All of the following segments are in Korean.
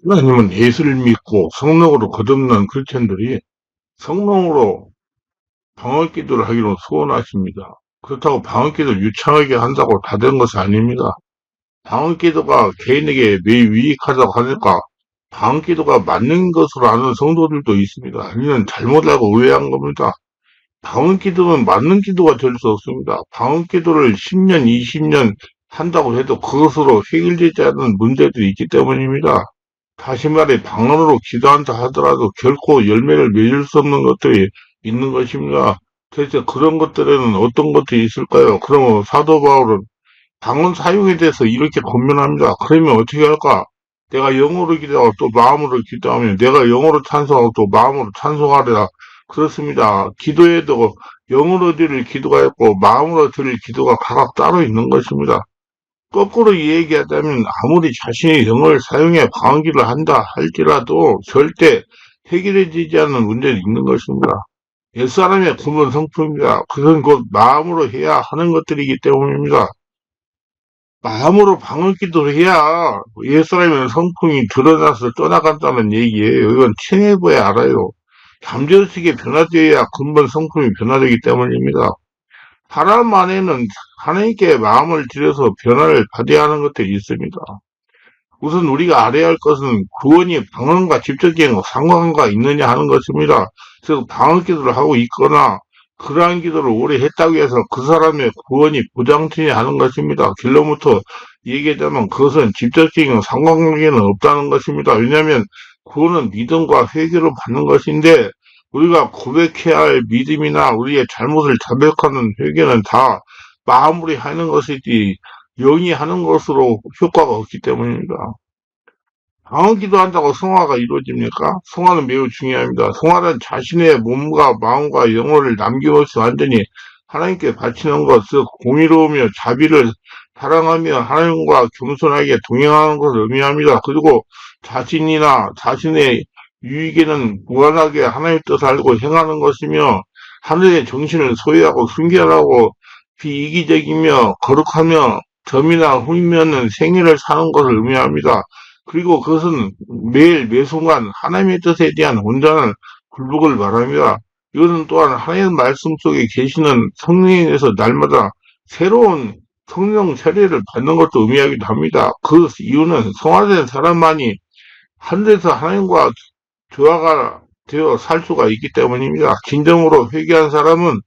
하나님은 예수를 믿고 성령으로 거듭난 크리스천들이 성령으로 방언기도를 하기로 소원하십니다. 그렇다고 방언기도를 유창하게 한다고 다 된 것이 아닙니다. 방언기도가 개인에게 매우 유익하다고 하니까 방언기도가 맞는 것으로 아는 성도들도 있습니다. 이는 잘못 알고 오해한 겁니다. 방언기도는 맞는 기도가 될 수 없습니다. 방언기도를 10년, 20년 한다고 해도 그것으로 해결되지 않는 문제들이 있기 때문입니다. 다시 말해 방언으로 기도한다 하더라도 결코 열매를 맺을 수 없는 것들이 있는 것입니다. 대체 그런 것들에는 어떤 것들이 있을까요? 그러면 사도 바울은 방언 사용에 대해서 이렇게 권면합니다. 그러면 어떻게 할까? 내가 영어로 기도하고 또 마음으로 기도하면 내가 영어로 찬송하고 또 마음으로 찬송하리라. 그렇습니다. 기도에도 영어로 드릴 기도가 있고 마음으로 드릴 기도가 각각 따로 있는 것입니다. 거꾸로 얘기하자면 아무리 자신의 영어를 사용해 방언기를 한다 할지라도 절대 해결해지지 않는 문제는 있는 것입니다. 옛사람의 구원 성품입니다. 그것은 곧 마음으로 해야 하는 것들이기 때문입니다. 마음으로 방언기도를 해야 옛사람의 성품이 드러나서 떠나간다는 얘기예요. 이건 체해봐야 알아요. 잠재의식이 변화되어야 근본 성품이 변화되기 때문입니다. 사람 안에는 하나님께 마음을 들여서 변화를 받아야 하는 것들이 있습니다. 우선 우리가 알아야 할 것은 구원이 방언과 직접적인 상관과 있느냐 하는 것입니다. 그래서 방언 기도를 하고 있거나 그러한 기도를 오래 했다고 해서 그 사람의 구원이 보장되냐 하는 것입니다. 결론부터 얘기하자면 그것은 직접적인 상관관계는 없다는 것입니다. 왜냐하면 구원은 믿음과 회개로 받는 것인데 우리가 고백해야 할 믿음이나 우리의 잘못을 자백하는 회개는 다 마음으로 하는 것이지 영이 하는 것으로 효과가 없기 때문입니다. 방언 기도한다고 성화가 이루어집니까? 성화는 매우 중요합니다. 성화는 자신의 몸과 마음과 영혼을 남김없이 완전히 하나님께 바치는 것, 즉 공의로우며 자비를 사랑하며 하나님과 겸손하게 동행하는 것을 의미합니다. 그리고 자신이나 자신의 유익에는 무관하게 하나님의 뜻을 알고 행하는 것이며 하늘의 정신을 소유하고 순결하고 비이기적이며 거룩하며 덤이나 흠이 없는 생애를 사는 것을 의미합니다. 그리고 그것은 매일 매순간 하나님의 뜻에 대한 온전한 굴복을 말합니다. 이것은 또한 하나님의 말씀 속에 계시는 성령에서 날마다 새로운 성령 세례를 받는 것도 의미하기도 합니다. 그 이유는 성화된 사람만이 하늘에서 하나님과 조화가 되어 살 수가 있기 때문입니다. 진정으로 회개한 사람은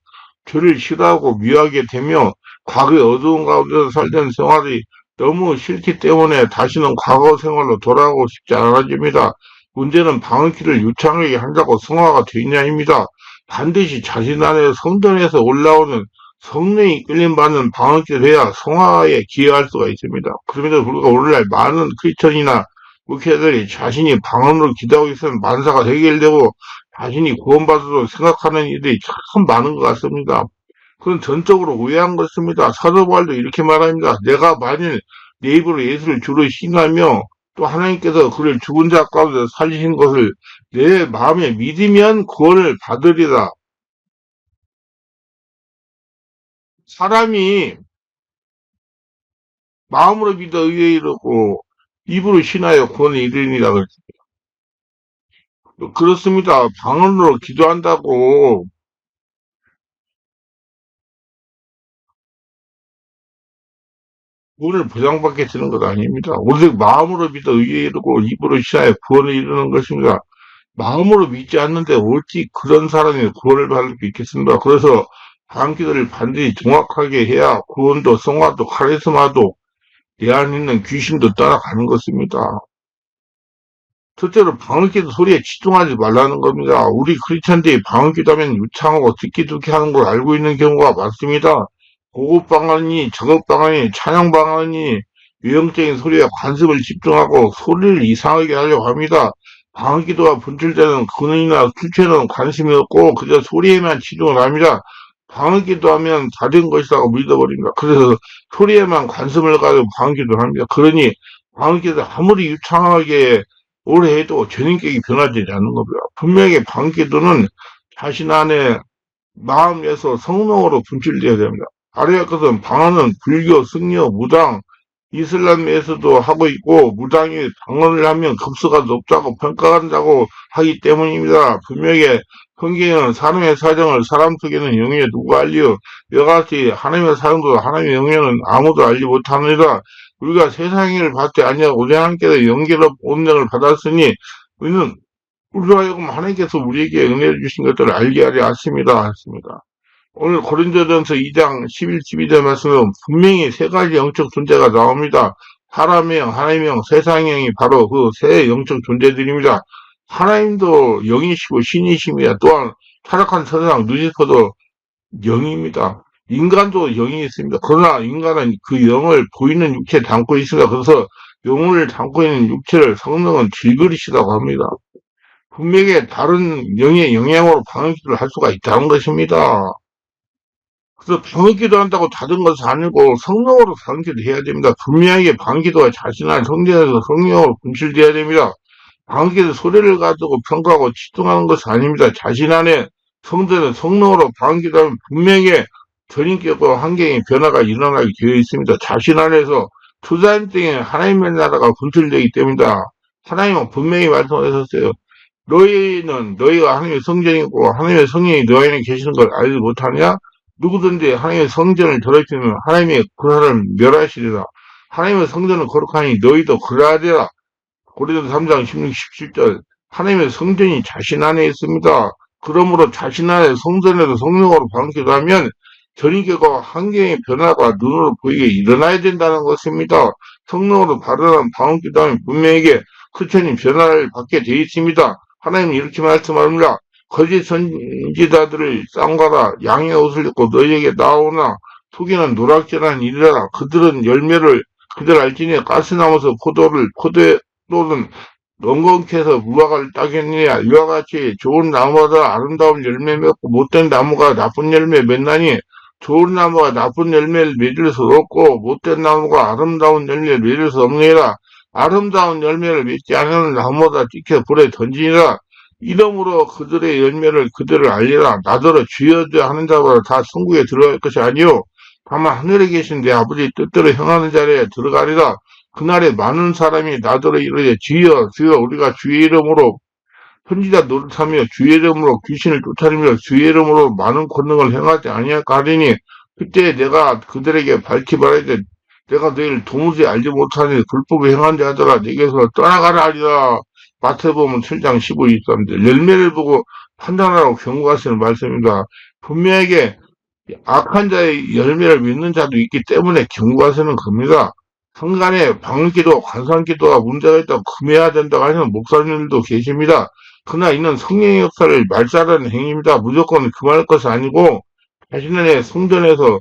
죄를 싫어하고 미워하게 되며 과거의 어두운 가운데 살던 생활이 너무 싫기 때문에 다시는 과거 생활로 돌아가고 싶지 않아집니다. 문제는 방언기를 유창하게 한다고 성화가 되느냐입니다. 반드시 자신 안에 성전에서 올라오는 성령이 끌림받는 방언기를 해야 성화에 기여할 수가 있습니다. 그럼에도 불구하고 오늘날 많은 크리스천이나 목회자들이 자신이 방언으로 기도하고 있으면 만사가 해결되고 자신이 구원받아도 생각하는 일이 참 많은 것 같습니다. 그건 전적으로 오해한 것입니다. 사도 바울도 이렇게 말합니다. 내가 만일 내 입으로 예수를 주로 신하며 또 하나님께서 그를 죽은 자 가운데 살리신 것을 내 마음에 믿으면 구원을 받으리라. 사람이 마음으로 믿어 의에 이르고 입으로 신하여 구원에 이르리라. 그렇습니다. 방언으로 기도한다고 구원을 보장받게 되는 것 아닙니다. 오직 마음으로 믿어 의에 이르고 입으로 신하여 구원에 이르는 것입니다. 마음으로 믿지 않는데 어찌 그런 사람이 구원을 받을 수 있겠습니까? 그래서 방기도를 반드시 정확하게 해야 구원도 성화도 카리스마도 내 안에 있는 귀신도 따라가는 것입니다. 첫째로 방언기도 소리에 치중하지 말라는 겁니다. 우리 크리스천들이 방언기도 하면 유창하고 듣기 하는 걸 알고 있는 경우가 많습니다. 고급 방언이, 저급 방언이, 찬양 방언이 외형적인 소리에 관심을 집중하고 소리를 이상하게 하려고 합니다. 방언기도가 분출되는 근원이나 출처에는 관심이 없고 그저 소리에만 치중을 합니다. 방언기도 하면 다른 것이라고 믿어버립니다. 그래서 소리에만 관심을 가지고 방언기도를 합니다. 그러니 방언기도 아무리 유창하게 오래 해도 전인격이 변화되지 않는 겁니다. 분명히 방언기도는 자신 안에 마음에서 성령으로 분출되어야 됩니다. 아래의 것은 방언은 불교, 승려, 무당, 이슬람에서도 하고 있고 무당이 방언을 하면 급수가 높다고 평가한다고 하기 때문입니다. 분명히 성경에는 사람의 사정을 사람 속에는 영에 누가 알리요? 이같이 하나님의 사정도 하나님의 영에는 아무도 알지 못합니다. 우리가 세상을 봤을 아니하고 우리 하나님께서 영계로 본능을 받았으니 우리는 우리로 하여금 하나님께서 우리에게 은혜를 주신 것들을 알게 하려 하십니다. 오늘 고린도전서 2장 11, 12절 말씀은 분명히 세 가지 영적 존재가 나옵니다. 사람의 영, 하나님의 영, 세상의 영이 바로 그 세 영적 존재들입니다. 하나님도 영이시고 신이십니다. 또한 타락한 세상 누시퍼도 영입니다. 인간도 영이 있습니다. 그러나 인간은 그 영을 보이는 육체에 담고 있습니다. 그래서 영을 담고 있는 육체를 성령은 질그리시다고 합니다. 분명히 다른 영의 영향으로 방해를 할 수가 있다는 것입니다. 그래서 방언기도 한다고 다른 것은 아니고 성령으로 방언기도 해야 됩니다. 분명하게 방언기도가 자신의 성전에서 성령으로 분실되어야 됩니다. 방언기도 소리를 가지고 평가하고 치중하는 것이 아닙니다. 자신 안에 성전은 성령으로 방언기도하면 분명히 전인격과 환경의 변화가 일어나게 되어 있습니다. 자신 안에서 투자인 등에 하나님의 나라가 분출되기 때문이다. 하나님은 분명히 말씀하셨어요. 너희가 하나님의 성전이고 하나님의 성령이 너희 안에 계시는 걸 알지 못하냐? 누구든지 하나님의 성전을 더럽히면 하나님의 그 사람을 멸하시리라. 하나님의 성전은 거룩하니 너희도 그러하리라. 고린도서 3장 16, 17절. 하나님의 성전이 자신 안에 있습니다. 그러므로 자신 안에 성전에서 성령으로 방기도 하면 전인격과 환경의 변화가 눈으로 보이게 일어나야 된다는 것입니다. 성령으로 발언한 방언기도 하면 분명하게 크천이 변화를 받게 되어 있습니다. 하나님은 이렇게 말씀합니다. 거짓 선지자들을 쌍과라 양의 옷을 입고 너희에게 나오나 속이는 노략질한 일이라. 그들은 열매를 그들 알지니 가스나무에서 포도는 엉겅퀴에서 무화과를 따겠느냐. 이와 같이 좋은 나무마다 아름다운 열매 맺고 못된 나무가 나쁜 열매 맺나니 좋은 나무가 나쁜 열매를 맺을 수 없고 못된 나무가 아름다운 열매를 맺을 수 없느니라. 아름다운 열매를 맺지 않는 나무보다 찍혀 불에 던지니라. 이러므로 그들의 열매를 그들을 알리라. 나더러 주여주여 하는 자보다 다 천국에 들어갈 것이 아니요 다만 하늘에 계신 내 아버지 뜻대로 행하는 자리에 들어가리라. 그날에 많은 사람이 나더러 이르되 주여 주여 우리가 주의 이름으로 선지자 노릇하며 주의 이름으로 귀신을 쫓아내며 주의 이름으로 많은 권능을 행하지 아니할까 하리니 그때 내가 그들에게 밝히 말하되 내가 너희를 도무지 알지 못하니 불법을 행한 자들아 내게서 떠나가라 하리라. 마태복음 7장 15, 23절. 열매를 보고 판단하라고 경고하시는 말씀입니다. 분명하게 악한 자의 열매를 믿는 자도 있기 때문에 경고하시는 겁니다. 성간에 방언기도, 관상기도가 문제가 있다고 금해야 된다고 하시는 목사님들도 계십니다. 그러나 이는 성령의 역사를 말살하는 행위입니다. 무조건 금할 것이 아니고 자신의 성전에서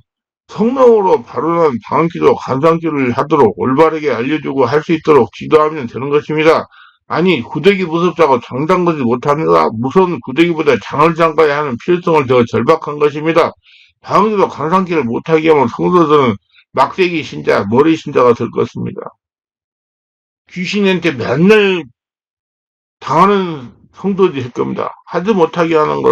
성령으로 발언한 방언기도, 관상기도를 하도록 올바르게 알려주고 할 수 있도록 지도하면 되는 것입니다. 아니 구더기 무섭다고 장 담그지 못합니다. 무서운 구더기보다 장을 담가야 하는 필요성을 더 절박한 것입니다. 방언기도 관상기를 못하게 하면 성도들은 막대기 신자, 머리 신자가 될 것입니다. 귀신한테 맨날 당하는 성도들이 될 겁니다. 하지 못하게 하는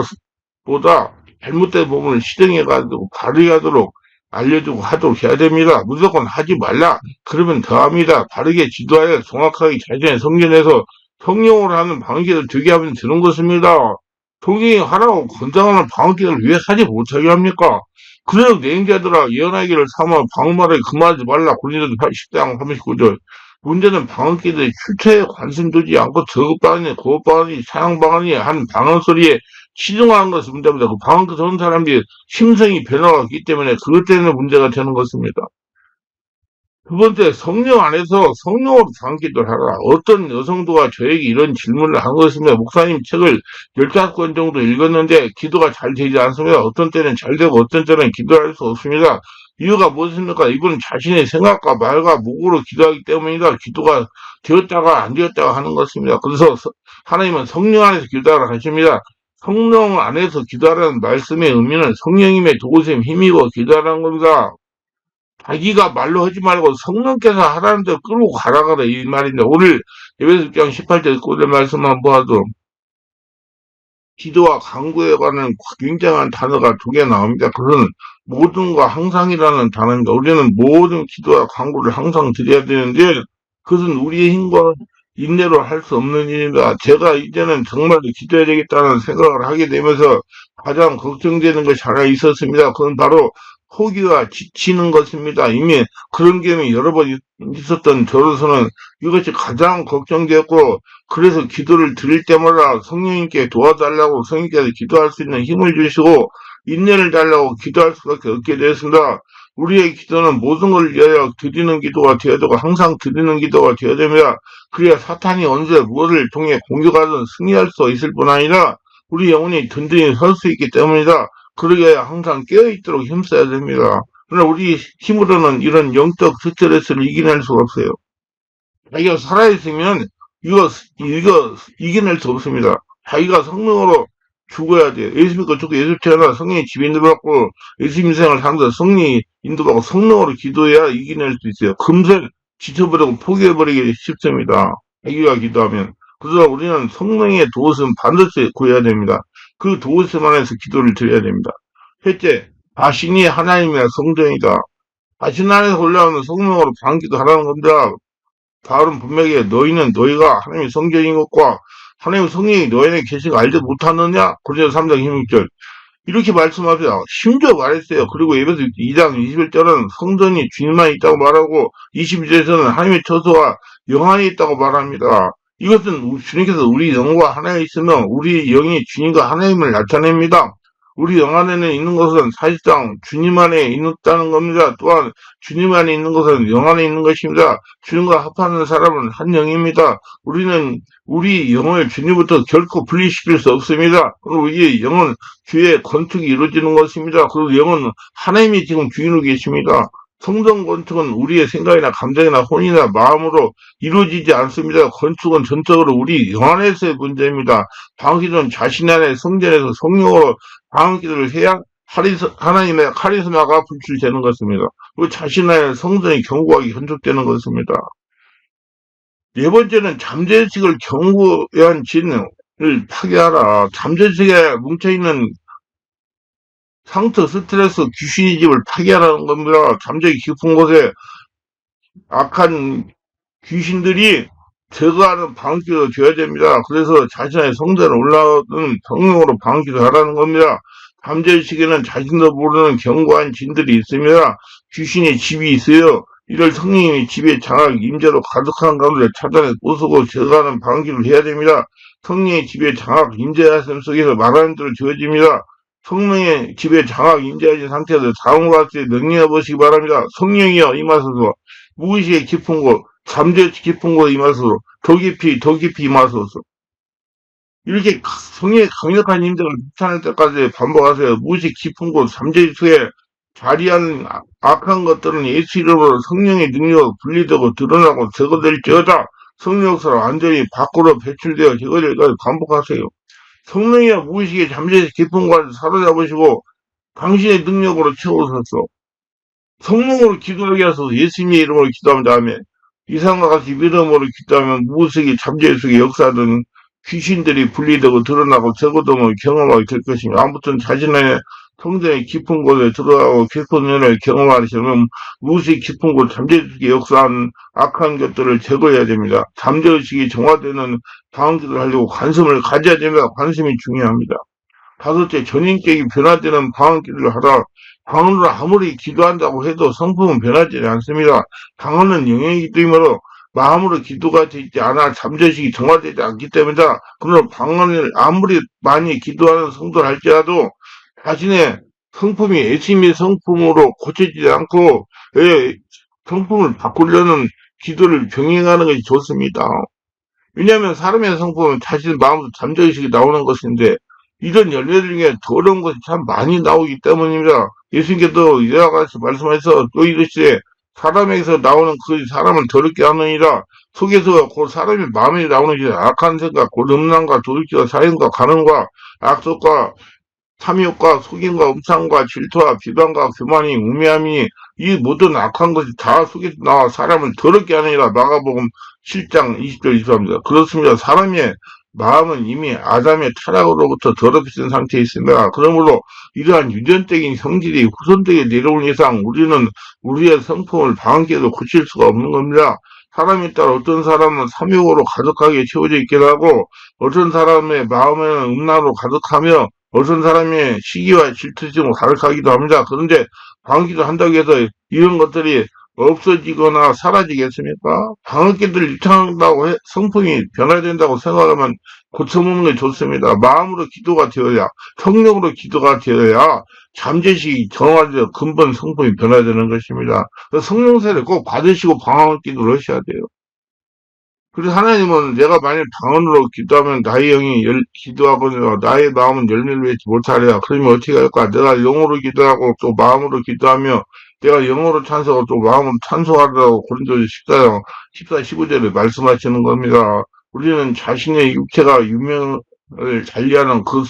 것보다 잘못된 부분을 시정해가지고 바르게 하도록 알려주고 하도록 해야 됩니다. 무조건 하지 말라. 그러면 더합니다. 바르게 지도하여 정확하게 자신의 성전에서 성령으로 하는 방언기를 되게 하면 되는 것입니다. 성령이 하라고 권장하는 방언기를 왜 하지 못하게 합니까? 그래도 내행자들아 예언하기를 삼아 방언말에 금하지 말라. 고린도서 10장 39절. 문제는 방언기들이 출처에 관심 두지 않고 저급방언이 고급방언이 사양방언이 한 방언소리에 시중하는 것이 문제입니다. 그 방언기 듣는 사람들이 심성이 변화가 있기 때문에 그것 때문에 문제가 되는 것입니다. 두 번째, 성령 안에서 성령으로 방언기도를 하라. 어떤 여성도가 저에게 이런 질문을 한 것입니다. 목사님 책을 15권 정도 읽었는데 기도가 잘 되지 않습니다. 어떤 때는 잘 되고 어떤 때는 기도할 수 없습니다. 이유가 무엇입니까? 이건 자신의 생각과 말과 목으로 기도하기 때문이다. 기도가 되었다가 안 되었다가 하는 것입니다. 그래서 하나님은 성령 안에서 기도하라 하십니다. 성령 안에서 기도하라는 말씀의 의미는 성령님의 도우심, 힘이고 기도하라는 겁니다. 자기가 말로 하지 말고 성령께서 하라는 대로 끌고 가라 이 말인데 오늘 에베소 6장 18절 꼴의 말씀 한번 봐도 기도와 간구에 관한 굉장한 단어가 두 개 나옵니다. 그것은 모든과 항상이라는 단어입니다. 우리는 모든 기도와 간구를 항상 드려야 되는데 그것은 우리의 힘과 인내로 할 수 없는 일입니다. 제가 이제는 정말 기도해야 되겠다는 생각을 하게 되면서 가장 걱정되는 것이 하나 있었습니다. 그건 바로 포기와 지치는 것입니다. 이미 그런 경험이 여러 번 있었던 저로서는 이것이 가장 걱정되었고, 그래서 기도를 드릴 때마다 성령님께 도와달라고 성령께서 기도할 수 있는 힘을 주시고 인내를 달라고 기도할 수밖에 없게 되었습니다. 우리의 기도는 모든 걸 위하여 드리는 기도가 되어야 되고 항상 드리는 기도가 되어야 됩니다. 그래야 사탄이 언제 무엇을 통해 공격하든 승리할 수 있을 뿐 아니라 우리 영혼이 든든히 설 수 있기 때문이다. 그러게 항상 깨어있도록 힘써야 됩니다. 그러나 우리 힘으로는 이런 영적 스트레스를 이겨낼 수가 없어요. 자기가 살아있으면 이거 이겨낼 수 없습니다. 자기가 성령으로 죽어야 돼요. 예수 믿고 죽고 예수 태어나 성령의 집에 인도받고 예수 인생을 살면서 성령이 인도받고 성령으로 기도해야 이겨낼 수 있어요. 금세 지쳐버리고 포기해버리기 쉽습니다. 자기가 기도하면. 그래서 우리는 성령의 도우심 반드시 구해야 됩니다. 그 도우심 안에서 기도를 드려야 됩니다. 셋째, 자신이 하나님의 성전이다. 자신 안에서 올라오는 성령으로 반기도 하라는 겁니다. 바울은 분명히 너희가 하나님의 성전인 것과 하나님의 성령이 너희 안에 계신 거 알지 못하느냐? 고린도서 3장 16절. 이렇게 말씀하세요. 심지어 말했어요. 그리고 에베소 2장 21절은 성전이 주님만 있다고 말하고 22절에서는 하나님의 처소가 영 안에 있다고 말합니다. 이것은 주님께서 우리 영과 하나에 있으면 우리 영이 주님과 하나님을 나타냅니다. 우리 영 안에는 있는 것은 사실상 주님 안에 있다는 겁니다. 또한 주님 안에 있는 것은 영 안에 있는 것입니다. 주님과 합하는 사람은 한 영입니다. 우리는 우리 영을 주님부터 결코 분리시킬 수 없습니다. 그리고 이 영은 주의 건축이 이루어지는 것입니다. 그리고 영은 하나님이 지금 주인으로 계십니다. 성전 건축은 우리의 생각이나 감정이나 혼이나 마음으로 이루어지지 않습니다. 건축은 전적으로 우리 영 안에서의 문제입니다. 방기도는 자신 안에 성전에서 성령으로 방기도를 해야 하나님의 카리스마가 분출되는 것입니다. 그리고 자신 안에 성전이 견고하게 건축되는 것입니다. 네 번째는 잠재의식을 견고한 진을 파괴하라. 잠재의식에 뭉쳐있는 상처, 스트레스, 귀신의 집을 파괴하라는 겁니다. 잠재의 깊은 곳에 악한 귀신들이 제거하는 방기도 되어야 됩니다. 그래서 자신의 성전에 올라오는 성령으로 방기도 하라는 겁니다. 잠재의식에는 자신도 모르는 견고한 진들이 있습니다. 귀신의 집이 있어요. 이를 성령님이 집에 장악, 임재로 가득한 가운데 차단해 부수고 제거하는 방기를 해야 됩니다. 성령의 집에 장악, 임재하심 속에서 말하는 대로 지어집니다. 성령의 집에 장악, 임재하신 상태에서 다음과 같이 명령해 보시기 바랍니다. 성령이여 임하소서. 무의식의 깊은 곳, 잠재 깊은 곳에 임하소서. 더 깊이 임하소서. 이렇게 성령의 강력한 임재를 나타날 때까지 반복하세요. 무의식 깊은 곳, 잠재의식에 자리하는 악한 것들은 예수 이름으로 성령의 능력으로 분리되고 드러나고 제거될지어다. 성령 역사로 완전히 밖으로 배출되어 제거될까지 반복하세요. 성령이여 무의식의 잠재의 깊은 곳을 사로잡으시고 당신의 능력으로 채우소서. 성령으로 기도하게 하소서. 예수님의 이름으로 기도한 다음에 이상과 같이 믿음으로 기도하면 무의식의 잠재의 속에 역사하던 귀신들이 분리되고 드러나고 제거됨을 경험하게 될 것입니다. 아무튼 자신의 성전의 깊은 곳에 들어가고 깊은 은혜를 경험하시려면 무의식 깊은 곳 잠재의식에 역사한 악한 것들을 제거해야 됩니다. 잠재의식이 정화되는 방언기도를 하려고 관심을 가져야 됩니다. 관심이 중요합니다. 다섯째, 전인격이 변화되는 방언기도를 하라. 방언으로 아무리 기도한다고 해도 성품은 변하지 않습니다. 방언은 영역이기 때문에 마음으로 기도가 되지 않아 잠재의식이 정화되지 않기 때문이다. 그러나 방언을 아무리 많이 기도하는 성도를 할지라도 자신의 성품이 예수님의 성품으로 고쳐지지 않고 성품을 바꾸려는 기도를 병행하는 것이 좋습니다. 왜냐하면 사람의 성품은 자신의 마음으로 잠재의식이 나오는 것인데 이런 열매들 중에 더러운 것이 참 많이 나오기 때문입니다. 예수님께도 이와 같이 말씀하셔서 또 이르시되 사람에게서 나오는 그 사람을 더럽게 하느니라. 속에서 그 사람의 마음에 나오는 악한 생각, 곧 음란과 도둑질과 사형과 간음과 악속과 탐욕과 속임과 음탕과 질투와 비방과 교만이 우매함이 이 모든 악한 것이 다 속에서 나와 사람을 더럽게 하느니라. 마가복음 7장 20절 23입니다. 그렇습니다. 사람의 마음은 이미 아담의 타락으로부터 더럽혀진 상태에 있습니다. 그러므로 이러한 유전적인 성질이 후손들에게 내려올 이상 우리는 우리의 성품을 방황기에도 고칠 수가 없는 겁니다. 사람에 따라 어떤 사람은 삼육으로 가득하게 채워져 있기도 하고 어떤 사람의 마음에는 음란으로 가득하며 어떤 사람의 시기와 질투심으로 가득하기도 합니다. 그런데 방황기도 한다고 해서 이런 것들이 없어지거나 사라지겠습니까? 방학기들 유창한다고 성품이 변화된다고 생각하면 고쳐먹는 게 좋습니다. 마음으로 기도가 되어야, 성령으로 기도가 되어야 잠재식이 정화되어 근본 성품이 변화되는 것입니다. 성령세를 꼭 받으시고 방학기도를 하셔야 돼요. 그래서 하나님은 내가 만약 방언으로 기도하면 나의 영이 기도하거나 나의 마음은 열매를 맺지 못하랴. 그러면 어떻게 할까? 내가 영으로 기도하고 또 마음으로 기도하며 내가 영어로 찬송하고 또 마음으로 찬송하라고 고린도서 14, 15절에 말씀하시는 겁니다. 우리는 자신의 육체가 유명을 달리하는 그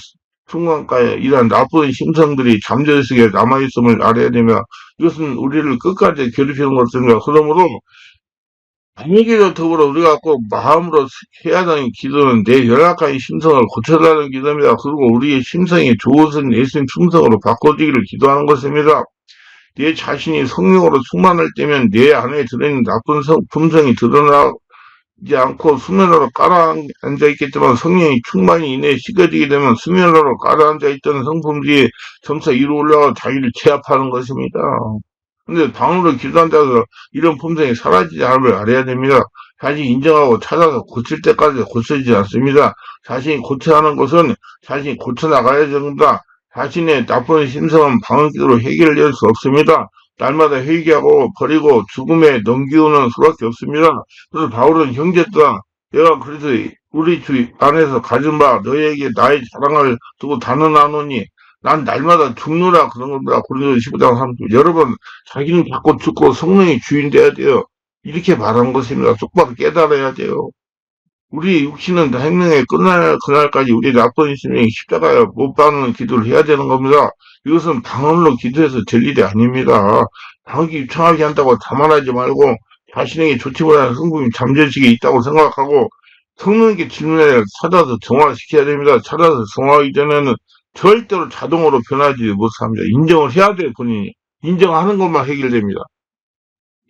순간까지 이러한 나쁜 심성들이 잠재의식에 남아있음을 알아야 되며 이것은 우리를 끝까지 괴롭히는 것입니다. 그러므로 분위기를 더불어 우리가 꼭 마음으로 해야 하는 기도는 내 연약한 심성을 고쳐달라는 기도입니다. 그리고 우리의 심성이 좋은 예수님 충성으로 바꿔주기를 기도하는 것입니다. 내 자신이 성령으로 충만할 때면 내 안에 들어있는 나쁜 품성이 드러나지 않고 수면으로 깔아앉아 있겠지만 성령이 충만히 인해 식어지게 되면 수면으로 깔아앉아 있던 성품들이 점차 위로 올라가 자기를 제압하는 것입니다. 근데 방으로 기도한다고 해서 이런 품성이 사라지지 않음을 알아야 됩니다. 자신이 인정하고 찾아서 고칠 때까지 고쳐지지 않습니다. 자신이 고쳐야 하는 것은 자신이 고쳐나가야 됩니다. 자신의 나쁜 심성은 방언 기도로 해결될 수 없습니다. 날마다 회개하고 버리고 죽음에 넘기우는 수밖에 없습니다. 그래서 바울은 형제들아 내가 그래서 우리 주 안에서 가진 바 너희에게 나의 자랑을 두고 단언하노니 난 날마다 죽노라 그런 겁니다. 고린도서 15장 3절. 여러분 자기는 자꾸 죽고 성령이 주인 돼야 돼요. 이렇게 말한 것입니다. 똑바로 깨달아야 돼요. 우리 육신은 생명에 끝날 그날까지 우리 나쁜 심령이 십자가에 못 박는 기도를 해야 되는 겁니다. 이것은 방언으로 기도해서 될 일이 아닙니다. 방언이 유창하게 한다고 자만하지 말고 자신에게 좋지 못한 성품이 잠재식에 있다고 생각하고 성령께 질문해 찾아서 정화시켜야 됩니다. 찾아서 정화하기 전에는 절대로 자동으로 변하지 못합니다. 인정을 해야 돼요, 본인이. 인정하는 것만 해결됩니다.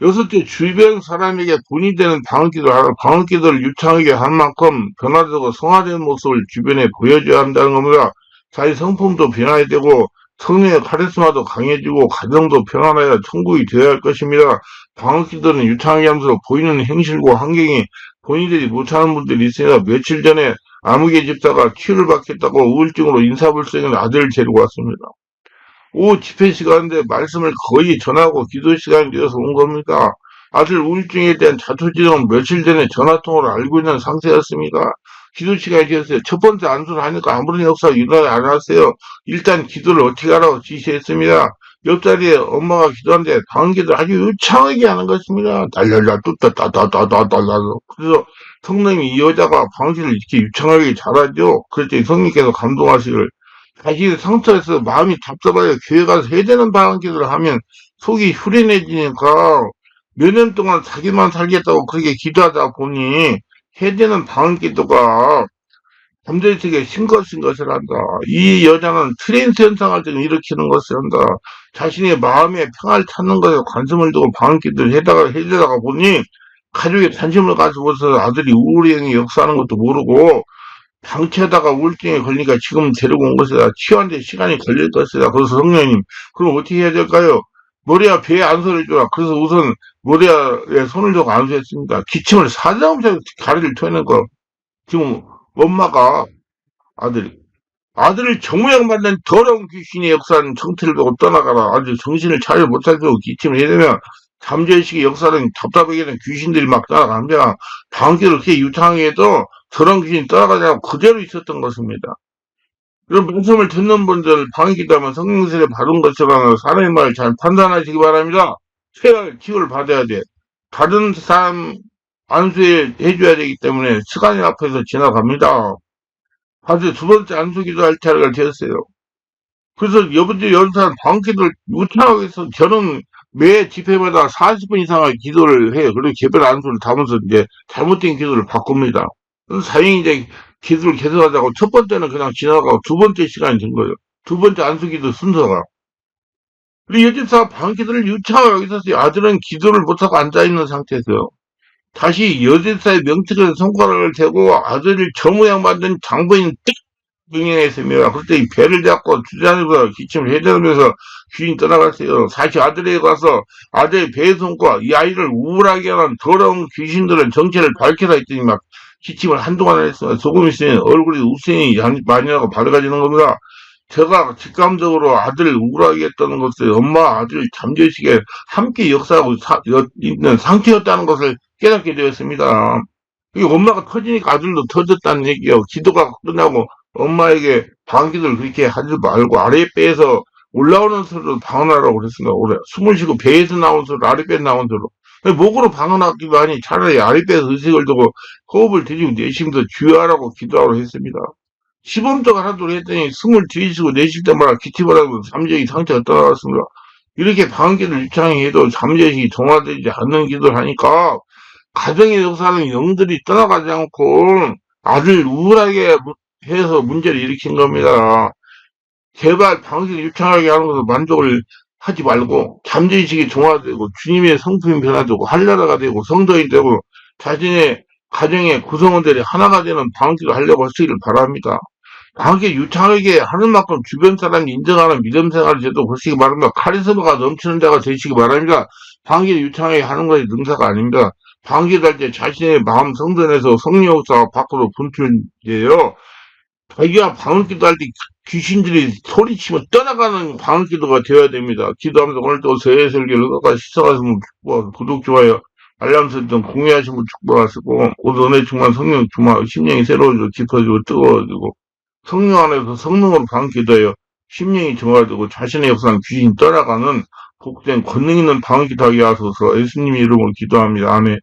여섯째, 주변 사람에게 본이 되는 방언기도를 유창하게 한 만큼 변화되고 성화된 모습을 주변에 보여줘야 한다는 겁니다. 자기 성품도 변화해야 되고 성령의 카리스마도 강해지고 가정도 평안하여 천국이 되어야 할 것입니다. 방언기도는 유창하게 하면서 보이는 행실과 환경이 본이 되지 못하는 분들이 있으니까 며칠 전에 아무개 집사가 치유를 받겠다고 우울증으로 인사불성인 아들을 데리고 왔습니다. 오후 집회 시간인데 말씀을 거의 전하고 기도 시간이 되어서 온 겁니다. 아들 우울증에 대한 자초지종은 며칠 전에 전화통화로 알고 있는 상태였습니다. 기도 시간이 되었어요. 첫 번째 안수를 하니까 아무런 역사가 일어나지 않았어요. 일단 기도를 어떻게 하라고 지시했습니다. 옆자리에 엄마가 기도하는데 방언기도를 아주 유창하게 하는 것입니다. 달달달 뚜따따따따따따따. 그래서 성령이 이 여자가 방언기도를 이렇게 유창하게 잘하죠. 그랬더니 성령께서 감동하시기를 자기 상처에서 마음이 답답하여 교회 가서 해야 되는 방언기도를 하면 속이 후련해지니까 몇 년 동안 자기만 살겠다고 그렇게 기도하다 보니 해야 되는 방언기도가 잠재의식에 신것을 한다. 이 여자는 트랜스 현상을 지금 일으키는 것을 한다. 자신의 마음의 평화를 찾는 것에 관심을 두고 방언기도를 해다가 보니 가족에 관심을 가지고서 아들이 우울형이 역사하는 것도 모르고 방치하다가 우울증에 걸리니까 지금 데리고 온 것이다. 치유하는데 시간이 걸릴 것이다. 그래서 성령님, 그럼 어떻게 해야 될까요? 머리야 배에 안수를 줘라. 그래서 우선 머리에 손을 대고 안수했습니다. 기침을 사정없이 가리를 토해내고 지금 엄마가 아들을 정모양받는 더러운 귀신의 역사는 정체를 두고 떠나가라. 아주 정신을 차려 못할 정도 기침을 해야 되면 잠재의식의 역사는 답답하게 된 귀신들이 막 따라갑니다. 방귀를 그렇게 유창하게 해도 저런 귀신이 떠나가지 않고 그대로 있었던 것입니다. 이런 말씀을 듣는 분들 방귀기도하면 성령세례 받은 것처럼 사람의 말을 잘 판단하시기 바랍니다. 최악 치유를 받아야 돼. 다른 사람 안수해 줘야 되기 때문에 시간이 앞에서 지나갑니다. 아주 두 번째 안수기도 할 때가 되었어요. 그래서 여러 사람 방귀기도를 유창하게 해서 저는 매 집회마다 40분 이상의 기도를 해요. 그리고 개별 안수를 담아서 이제 잘못된 기도를 바꿉니다. 다행히 이제 기도를 계속하자고 첫 번째는 그냥 지나가고 두 번째 시간이 된 거예요. 두 번째 안수기도 순서가. 우리 여집사가 방기도를 유창하게 하고 있었어요. 아들은 기도를 못하고 앉아있는 상태에서요. 다시 여집사의 명특한 손가락을 대고 아들을 저 모양 만든 장부인 응행했습니다. 그때 이 배를 잡고 주저앉아서 기침을 해대면서 귀인이 떠나갔어요. 사실 아들에게 가서 아들의 배에 손과 이 아이를 우울하게 하는 더러운 귀신들은 정체를 밝혀라 했더니 막 기침을 한동안 했어요. 조금 있으면 얼굴이 웃음이 많이 나고 밝아지는 겁니다. 제가 직감적으로 아들을 우울하게 했다는 것을 엄마 아들 잠재의식에 함께 역사하고 있는 상태였다는 것을 깨닫게 되었습니다. 이 엄마가 터지니까 아들도 터졌다는 얘기예요. 기도가 끝나고 엄마에게 방귀를 그렇게 하지 말고 아랫배에서 올라오는 소리로 방언하라고 그랬습니다. 오래 숨을 쉬고 배에서 나온 소리, 아랫배에서 나온 소리로. 목으로 방언하기도 하니 차라리 아랫배에서 의식을 두고 호흡을 들이고 내쉬면서 주여하라고 기도하라고 했습니다. 시범적 하나도 했더니 숨을 들이쉬고 내쉴 때마다 기침을 하고 잠재의 상태가 떠나갔습니다. 이렇게 방귀를 유창히 해도 잠재의식이 동화되지 않는 기도를 하니까 가정의 역사는 영들이 떠나가지 않고 아들 우울하게 해서 문제를 일으킨 겁니다. 제발 방식을 유창하게 하는 것으로 만족을 하지 말고 잠재의식이 종화되고 주님의 성품이 변화되고 한나라가 되고 성도인 되고 자신의 가정의 구성원들이 하나가 되는 방식을 하려고 하시기를 바랍니다. 방식 유창하게 하는 만큼 주변 사람이 인정하는 믿음 생활을 제도 보시기 바랍니다. 카리스마가 넘치는 자가 되시기 바랍니다. 방식을 유창하게 하는 것이 능사가 아닙니다. 방기를 할 때 자신의 마음 성전에서 성령 역사가 밖으로 분출돼요. 자기가 방언기도 할 때 귀신들이 소리치며 떠나가는 방언기도가 되어야 됩니다. 기도하면서 오늘도 새해설교를 끝까지 시청하시면 축복, 구독, 좋아요, 알람 설정, 공유하시면 축복하시고 오늘 은혜 충만 성령 충만 심령이 새로워지고 깊어지고 뜨거워지고 성령 안에서 성령으로 방언기도해요. 심령이 정화되고 자신의 역사는 귀신이 떠나가는 복된 권능 있는 방언기도 하게 하소서 예수님 이름으로 기도합니다. 아멘.